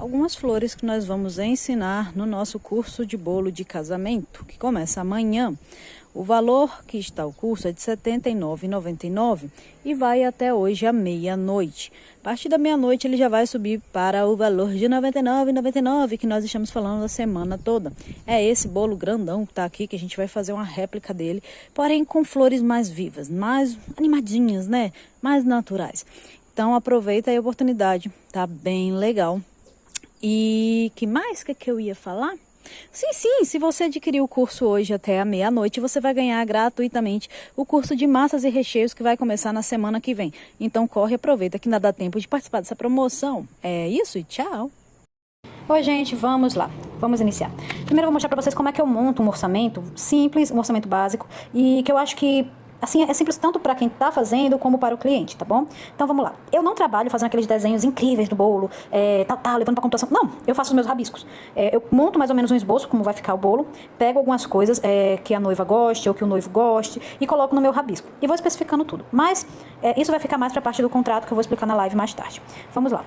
algumas flores que nós vamos ensinar no nosso curso de bolo de casamento, que começa amanhã. O valor que está o curso é de R$ 79,99 e vai até hoje à meia-noite. A partir da meia-noite ele já vai subir para o valor de R$ 99,99 que nós estamos falando a semana toda. É esse bolo grandão que está aqui, que a gente vai fazer uma réplica dele, porém com flores mais vivas, mais animadinhas, né? Mais naturais. Então aproveita aí a oportunidade, tá bem legal. E que mais que eu ia falar? Sim, se você adquirir o curso hoje até a meia-noite, você vai ganhar gratuitamente o curso de massas e recheios que vai começar na semana que vem. Então corre, aproveita que ainda dá tempo de participar dessa promoção. É isso e tchau! Oi gente, vamos lá, vamos iniciar. Primeiro eu vou mostrar para vocês como é que eu monto um orçamento simples, um orçamento básico e que eu acho que assim, é simples tanto para quem está fazendo como para o cliente, tá bom? Então vamos lá. Eu não trabalho fazendo aqueles desenhos incríveis do bolo, levando para computação. Não, eu faço os meus rabiscos. Eu monto mais ou menos um esboço, como vai ficar o bolo, pego algumas coisas que a noiva goste ou que o noivo goste e coloco no meu rabisco. E vou especificando tudo. Mas isso vai ficar mais para a parte do contrato que eu vou explicar na live mais tarde. Vamos lá.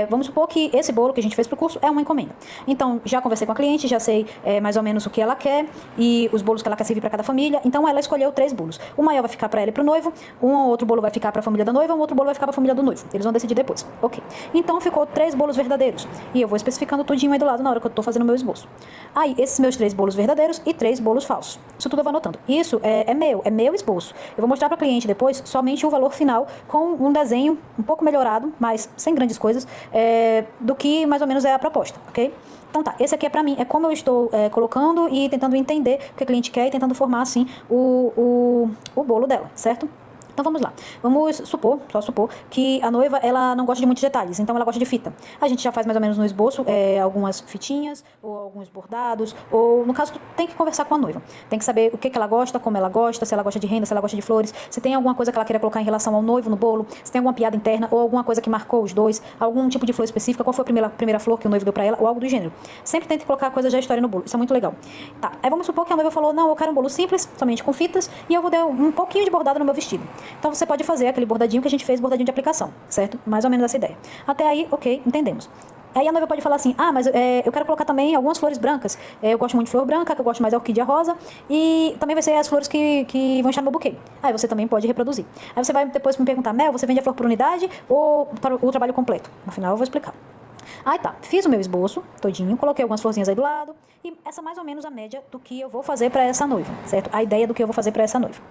Vamos supor que esse bolo que a gente fez para o curso é uma encomenda. Então, já conversei com a cliente, já sei mais ou menos o que ela quer e os bolos que ela quer servir para cada família. Então, ela escolheu 3 bolos. O maior vai ficar para ela e para o noivo, um ou outro bolo vai ficar para a família da noiva, um outro bolo vai ficar para a família do noivo. Eles vão decidir depois. Ok. Então, ficou 3 bolos verdadeiros. E eu vou especificando tudinho aí do lado na hora que eu estou fazendo o meu esboço. Aí, esses meus 3 bolos verdadeiros e 3 bolos falsos. Isso tudo eu vou anotando. Isso é meu esboço. Eu vou mostrar para a cliente depois somente o valor final com um desenho um pouco melhorado, mas sem grandes coisas, do que mais ou menos é a proposta, ok? Então tá, esse aqui é pra mim, é como eu estou colocando e tentando entender o que a cliente quer e tentando formar assim o bolo dela, certo? Então vamos lá, vamos supor, só supor, que a noiva ela não gosta de muitos detalhes, então ela gosta de fita. A gente já faz mais ou menos no esboço algumas fitinhas, ou alguns bordados, ou no caso tu tem que conversar com a noiva. Tem que saber o que ela gosta, como ela gosta, se ela gosta de renda, se ela gosta de flores, se tem alguma coisa que ela queira colocar em relação ao noivo no bolo, se tem alguma piada interna, ou alguma coisa que marcou os dois, algum tipo de flor específica, qual foi a primeira flor que o noivo deu pra ela, ou algo do gênero. Sempre tente colocar coisas da história no bolo, isso é muito legal. Tá, aí vamos supor que a noiva falou, não, eu quero um bolo simples, somente com fitas, e eu vou dar um pouquinho de bordado no meu vestido. Então você pode fazer aquele bordadinho que a gente fez, bordadinho de aplicação, certo? Mais ou menos essa ideia. Até aí, ok, entendemos. Aí a noiva pode falar assim, mas eu quero colocar também algumas flores brancas. Eu gosto muito de flor branca, que eu gosto mais da orquídea rosa, e também vai ser as flores que vão estar no meu buquê. Aí você também pode reproduzir. Aí você vai depois me perguntar, Mel, você vende a flor por unidade ou para o trabalho completo? No final eu vou explicar. Aí tá, fiz o meu esboço todinho, coloquei algumas florzinhas aí do lado, e essa é mais ou menos a média do que eu vou fazer para essa noiva, certo? A ideia do que eu vou fazer para essa noiva.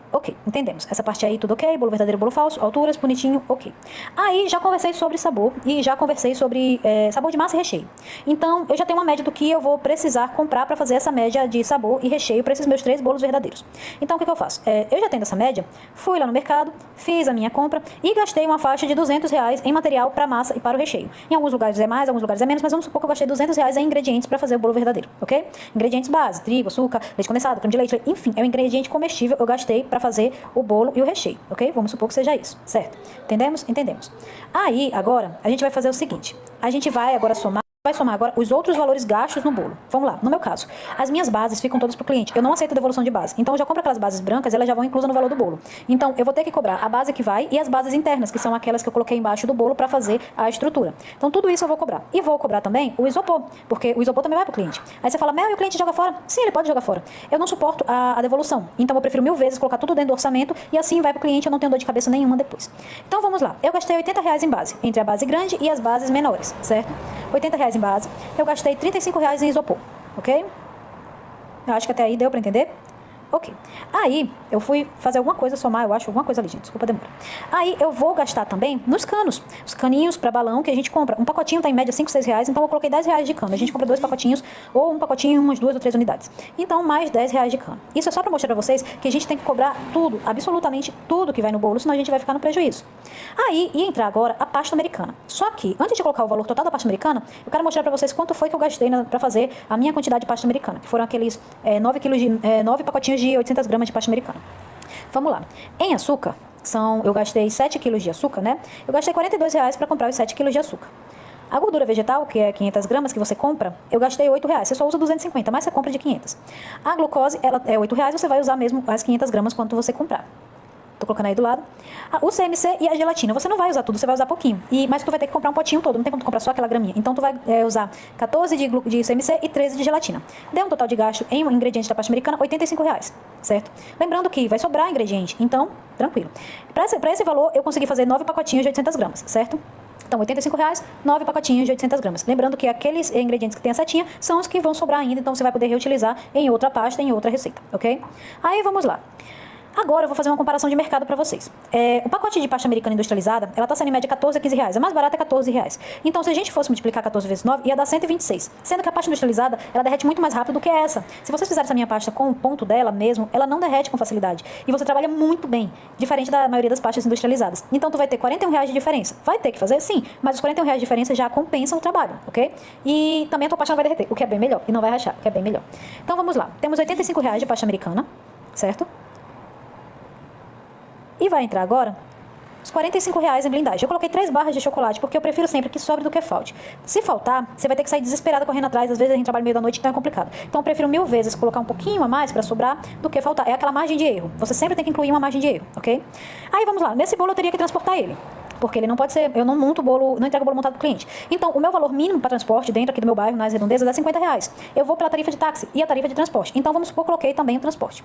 Ok, entendemos. Essa parte aí tudo ok, bolo verdadeiro, bolo falso, alturas, bonitinho, ok. Aí já conversei sobre sabor e já conversei sobre sabor de massa e recheio. Então eu já tenho uma média do que eu vou precisar comprar para fazer essa média de sabor e recheio para esses meus 3 bolos verdadeiros. Então o que eu faço? Eu já tendo essa média, fui lá no mercado, fiz a minha compra e gastei uma faixa de R$ 200 em material para massa e para o recheio. Em alguns lugares é mais, em alguns lugares é menos, mas vamos supor que eu gastei R$ 200 em ingredientes para fazer o bolo verdadeiro, ok? Ingredientes base, trigo, açúcar, leite condensado, creme de leite, enfim, é um ingrediente comestível, eu gastei para fazer o bolo e o recheio, ok? Vamos supor que seja isso, certo? Entendemos? Entendemos. Aí, agora, a gente vai fazer o seguinte. A gente vai agora somar agora os outros valores gastos no bolo. Vamos lá, no meu caso, as minhas bases ficam todas pro cliente. Eu não aceito devolução de base. Então eu já compro aquelas bases brancas, elas já vão inclusas no valor do bolo. Então eu vou ter que cobrar a base que vai e as bases internas, que são aquelas que eu coloquei embaixo do bolo para fazer a estrutura. Então tudo isso eu vou cobrar. E vou cobrar também o isopor, porque o isopor também vai pro cliente. Aí você fala, Mel, e o cliente joga fora? Sim, ele pode jogar fora. Eu não suporto a devolução. Então eu prefiro 1000 vezes colocar tudo dentro do orçamento e assim vai pro cliente, eu não tenho dor de cabeça nenhuma depois. Então vamos lá. Eu gastei R$ 80 em base, entre a base grande e as bases menores, certo? R$ 80 em base. Eu gastei R$ 35 em isopor, ok? Eu acho que até aí deu pra entender? Ok. Aí, eu fui fazer alguma coisa, somar, eu acho, alguma coisa ali, gente. Desculpa a demora. Aí, eu vou gastar também nos canos. Os caninhos para balão que a gente compra. Um pacotinho tá em média R$ 5, R$ 6, então eu coloquei R$ 10 de cano. A gente compra 2 pacotinhos, ou um pacotinho, umas 2 ou 3 unidades. Então, mais R$ 10 de cano. Isso é só para mostrar para vocês que a gente tem que cobrar tudo, absolutamente tudo que vai no bolo, senão a gente vai ficar no prejuízo. Aí, ia entrar agora a pasta americana. Só que, antes de colocar o valor total da pasta americana, eu quero mostrar para vocês quanto foi que eu gastei para fazer a minha quantidade de pasta americana, que foram aqueles 9 pacotinhos de 800 gramas de pasta americana. Vamos lá. Em açúcar, eu gastei 7 quilos de açúcar, né? Eu gastei R$ 42 para comprar os 7 quilos de açúcar. A gordura vegetal, que é 500 gramas que você compra, eu gastei R$ 8. Você só usa 250, mas você compra de 500. A glucose, ela é R$ 8, você vai usar mesmo as 500 gramas quanto você comprar. tô colocando aí do lado, o CMC e a gelatina. Você não vai usar tudo, você vai usar pouquinho. Mas tu vai ter que comprar um potinho todo, não tem como tu comprar só aquela graminha. Então tu vai usar 14 de CMC e 13 de gelatina. Deu um total de gasto em ingredientes da pasta americana, R$85, certo? Lembrando que vai sobrar ingrediente, então, tranquilo. Para esse valor, eu consegui fazer 9 pacotinhos de 800 gramas, certo? Então, R$85, 9 pacotinhos de 800 gramas. Lembrando que aqueles ingredientes que tem a setinha são os que vão sobrar ainda, então você vai poder reutilizar em outra pasta, em outra receita, ok? Aí, vamos lá. Agora eu vou fazer uma comparação de mercado para vocês. O pacote de pasta americana industrializada, ela está saindo em média 14 a 15 reais. A mais barata é 14 reais. Então, se a gente fosse multiplicar 14 vezes 9, ia dar 126. Sendo que a pasta industrializada, ela derrete muito mais rápido do que essa. Se vocês fizerem essa minha pasta com o ponto dela mesmo, ela não derrete com facilidade. E você trabalha muito bem, diferente da maioria das pastas industrializadas. Então, tu vai ter 41 reais de diferença. Vai ter que fazer? Sim. Mas os 41 reais de diferença já compensam o trabalho, ok? E também a tua pasta não vai derreter, o que é bem melhor. E não vai rachar, o que é bem melhor. Então, vamos lá. Temos 85 reais de pasta americana, certo? E vai entrar agora os 45 reais em blindagem. Eu coloquei 3 barras de chocolate, porque eu prefiro sempre que sobre do que falte. Se faltar, você vai ter que sair desesperada correndo atrás. Às vezes a gente trabalha no meio da noite, então é complicado. Então eu prefiro 1000 vezes colocar um pouquinho a mais para sobrar do que faltar. É aquela margem de erro. Você sempre tem que incluir uma margem de erro, ok? Aí vamos lá. Nesse bolo eu teria que transportar ele. Porque ele não pode ser, eu não monto o bolo, não entrego o bolo montado pro cliente. Então, o meu valor mínimo para transporte dentro aqui do meu bairro, nas redondezas, é 50 reais. Eu vou pela tarifa de táxi e a tarifa de transporte. Então, vamos supor que coloquei também o transporte.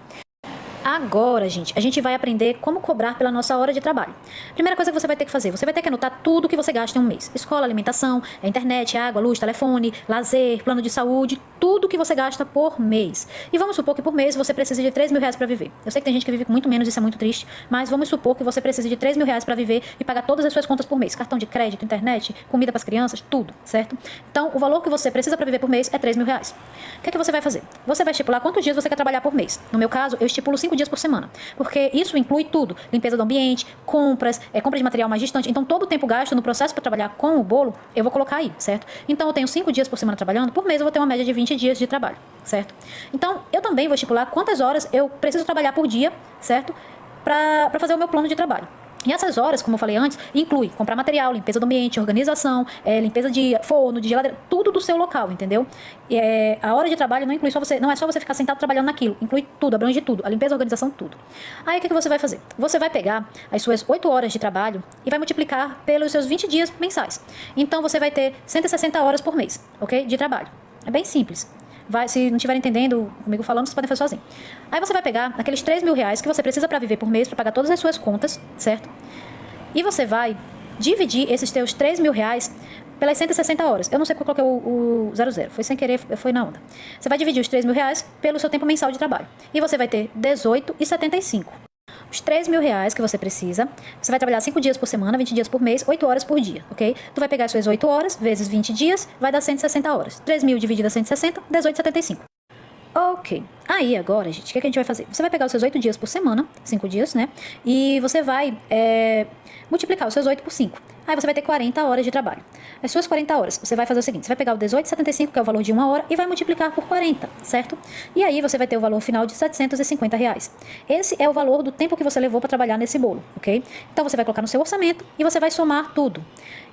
Agora, gente, a gente vai aprender como cobrar pela nossa hora de trabalho. Primeira coisa que você vai ter que fazer, você vai ter que anotar tudo que você gasta em um mês. Escola, alimentação, internet, água, luz, telefone, lazer, plano de saúde, tudo que você gasta por mês. E vamos supor que por mês você precisa de 3 mil reais para viver. Eu sei que tem gente que vive com muito menos, isso é muito triste, mas vamos supor que você precisa de 3 mil reais para viver e pagar todas as suas contas por mês. Cartão de crédito, internet, comida para as crianças, tudo, certo? Então, o valor que você precisa para viver por mês é 3 mil reais. O que é que você vai fazer? Você vai estipular quantos dias você quer trabalhar por mês. No meu caso, eu estipulo 5 dias por semana, porque isso inclui tudo, limpeza do ambiente, compras, compra de material mais distante, então todo o tempo gasto no processo para trabalhar com o bolo, eu vou colocar aí, certo? Então eu tenho 5 dias por semana trabalhando, por mês eu vou ter uma média de 20 dias de trabalho, certo? Então eu também vou estipular quantas horas eu preciso trabalhar por dia, certo? Para fazer o meu plano de trabalho. E essas horas, como eu falei antes, inclui comprar material, limpeza do ambiente, organização, limpeza de forno, de geladeira, tudo do seu local, entendeu? A hora de trabalho não inclui só você, não é só você ficar sentado trabalhando naquilo, inclui tudo, abrange tudo, a limpeza, a organização, tudo. Aí o que você vai fazer? Você vai pegar as suas 8 horas de trabalho e vai multiplicar pelos seus 20 dias mensais. Então você vai ter 160 horas por mês, ok? De trabalho. É bem simples. Se não estiver entendendo comigo falando, vocês podem fazer sozinho. Aí você vai pegar aqueles 3 mil reais que você precisa para viver por mês, para pagar todas as suas contas, certo? E você vai dividir esses teus 3 mil reais pelas 160 horas. Eu não sei porque eu coloquei o 00, foi sem querer, foi na onda. Você vai dividir os 3 mil reais pelo seu tempo mensal de trabalho. E você vai ter 18,75. Os 3 mil reais que você precisa, você vai trabalhar 5 dias por semana, 20 dias por mês, 8 horas por dia, ok? Tu vai pegar as suas 8 horas, vezes 20 dias, vai dar 160 horas. 3 mil dividido a 160, 18,75. Ok. Aí agora, gente, o que a gente vai fazer? Você vai pegar os seus 8 dias por semana, 5 dias, né? E você vai multiplicar os seus 8 por 5. Aí você vai ter 40 horas de trabalho. As suas 40 horas, você vai fazer o seguinte, você vai pegar o 18,75, que é o valor de 1 hora, e vai multiplicar por 40, certo? E aí você vai ter o valor final de 750 reais. Esse é o valor do tempo que você levou para trabalhar nesse bolo, ok? Então você vai colocar no seu orçamento e você vai somar tudo.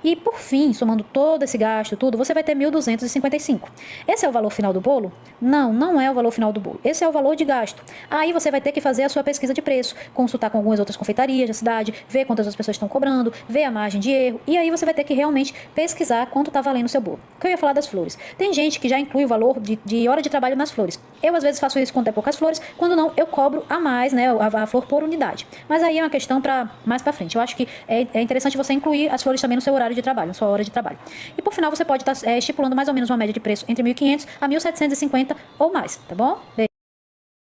E por fim, somando todo esse gasto, tudo, você vai ter 1.255. Esse é o valor final do bolo? Não, não é o valor final do bolo. Esse é o valor de gasto. Aí você vai ter que fazer a sua pesquisa de preço, consultar com algumas outras confeitarias da cidade, ver quantas as pessoas estão cobrando, ver a margem de erro, e aí você vai ter que realmente pesquisar quanto está valendo o seu bolo. O que eu ia falar das flores? Tem gente que já inclui o valor de hora de trabalho nas flores. Eu, às vezes, faço isso quando é poucas flores, quando não, eu cobro a mais, né, a flor por unidade. Mas aí é uma questão para mais para frente. Eu acho que é interessante você incluir as flores também no seu horário de trabalho, na sua hora de trabalho. E por final, você pode estar estipulando mais ou menos uma média de preço entre 1.500 a 1.750 ou mais, tá bom?